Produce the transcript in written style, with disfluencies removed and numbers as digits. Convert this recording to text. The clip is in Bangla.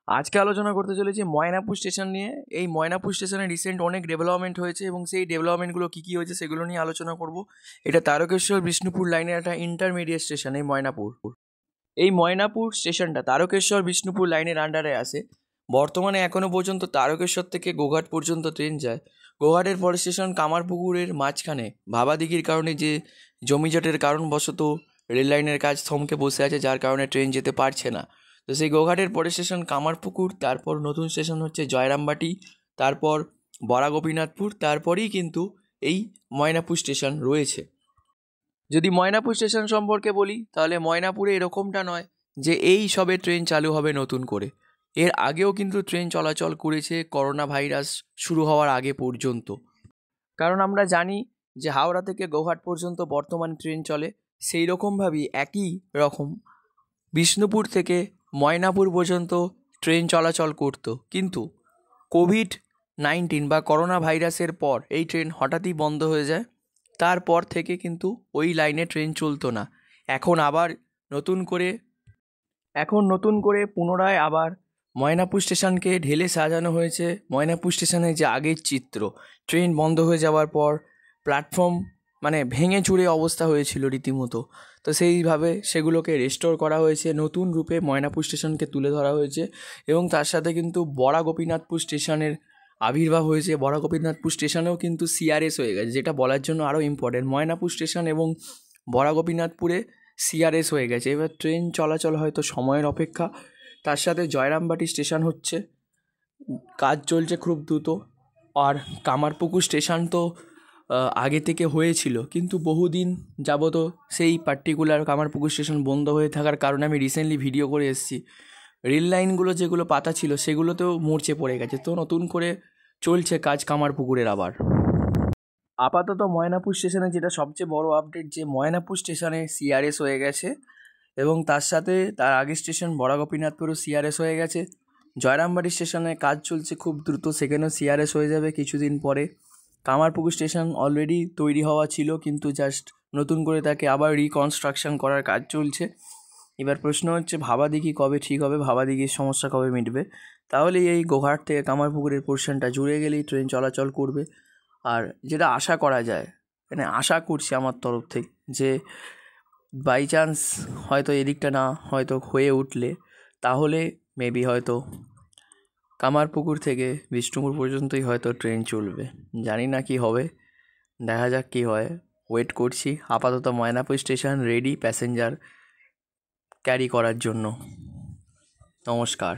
আজকে আলোচনা করতে চলেছি ময়নাপুর স্টেশন নিয়ে। এই ময়নাপুর স্টেশনে রিসেন্ট অনেক ডেভেলপমেন্ট হয়েছে এবং সেই ডেভেলপমেন্টগুলো কী কী হয়েছে সেগুলো নিয়ে আলোচনা করব। এটা তারকেশ্বর বিষ্ণুপুর লাইনের একটা ইন্টারমিডিয়েট স্টেশন এই ময়নাপুর। এই ময়নাপুর স্টেশনটা তারকেশ্বর বিষ্ণুপুর লাইনের আন্ডারে আসে। বর্তমানে এখনও পর্যন্ত তারকেশ্বর থেকে গোঘাট পর্যন্ত ট্রেন যায়। গোঘাটের পরের স্টেশন কামারপুকুরের মাঝখানে ভাবাদিঘির কারণে যে জমিজটের কারণবশত রেল লাইনের কাজ থমকে বসে আছে, যার কারণে ট্রেন যেতে পারছে না। তো সেই গোঘাটের পরের স্টেশন কামারপুকুর, তারপর নতুন স্টেশন হচ্ছে জয়রামবাটি, তারপর বড়াগোপীনাথপুর, তারপরেই কিন্তু এই ময়নাপুর স্টেশন রয়েছে। যদি ময়নাপুর স্টেশন সম্পর্কে বলি তাহলে ময়নাপুরে এরকমটা নয় যে এই সবে ট্রেন চালু হবে নতুন করে। এর আগেও কিন্তু ট্রেন চলাচল করেছে করোনা ভাইরাস শুরু হওয়ার আগে পর্যন্ত। কারণ আমরা জানি যে হাওড়া থেকে গোঘাট পর্যন্ত বর্তমানে ট্রেন চলে, সেই রকমভাবেই একই রকম বিষ্ণুপুর থেকে ময়নাপুর পর্যন্ত ট্রেন চলাচল করত। কিন্তু কোভিড-19 বা করোনা ভাইরাসের পর এই ট্রেন হঠাৎই বন্ধ হয়ে যায়। তারপর থেকে কিন্তু ওই লাইনে ট্রেন চলতো না। এখন নতুন করে পুনরায় আবার ময়নাপুর স্টেশনকে ঢেলে সাজানো হয়েছে। ময়নাপুর স্টেশনের যে আগের চিত্র, ট্রেন বন্ধ হয়ে যাওয়ার পর প্ল্যাটফর্ম ভেঙে চুরে অবস্থা হয়েছিল রীতিমতো, তো সেইভাবে সেগুলোকে রেস্টোর করা হয়েছে, নতুন রূপে ময়নাপুর স্টেশনকে তুলে ধরা হয়েছে। এবং তার সাথে কিন্তু বড়াগোপীনাথপুর স্টেশনের আবির্ভাব হয়েছে। বড়াগোপীনাথপুর স্টেশনেও কিন্তু সিআরএস হয়ে গেছে, যেটা বলার জন্য আরও ইম্পর্টেন্ট। ময়নাপুর স্টেশন এবং বড়াগোপীনাথপুরে সিআরএস হয়ে গেছে। এবার ট্রেন চলাচল হয়তো সময়ের অপেক্ষা। তার সাথে জয়রামবাটি স্টেশন হচ্ছে, কাজ চলছে খুব দ্রুত। আর কামারপুকুর স্টেশন তো আগে থেকে হয়েছিল, কিন্তু বহুদিন যাবত সেই পার্টিকুলার কামারপুকুর স্টেশন বন্ধ হয়ে থাকার কারণে আমি রিসেন্টলি ভিডিও করে এসেছি, রেল লাইনগুলো যেগুলো পাতা ছিল সেগুলোতেও মরচে পড়ে গেছে। তো নতুন করে চলছে কাজ কামারপুকুরের আবার। আপাতত ময়নাপুর স্টেশনে যেটা সবচেয়ে বড় আপডেট, যে ময়নাপুর স্টেশনে সিআরএস হয়ে গেছে এবং তার সাথে তার আগের স্টেশন বড়াগোপীনাথপুরও সিআরএস হয়ে গেছে। জয়রামবাটি স্টেশনে কাজ চলছে খুব দ্রুত, সেখানেও সিআরএস হয়ে যাবে কিছুদিন পরে। কামারপুকুর স্টেশন অলরেডি তৈরি হওয়া ছিল, কিন্তু জাস্ট নতুন করে তাকে আবার রিকনস্ট্রাকশন করার কাজ চলছে। এবার প্রশ্ন হচ্ছে ভাবাদিঘি কবে ঠিক হবে, ভাবাদিঘির সমস্যা কবে মিটবে। তাহলে এই গোঘাট থেকে কামারপুকুরের পোর্শনটা জুড়ে গেলেই ট্রেন চলাচল করবে। আর যেটা আশা করা যায়, আশা করছি আমার তরফ থেকে, যে বাই চান্স হয়তো এদিকটা না হয়তো হয়ে উঠলে, তাহলে মেবি হয়তো কামারপুকুর থেকে বিষ্ণুপুর পর্যন্তই হয়তো ট্রেন চলবে। জানি না কি হবে, দেখা যাক কি হয়, ওয়েট করছি। আপাতত Moynapur station ready passenger carry করার জন্য। নমস্কার।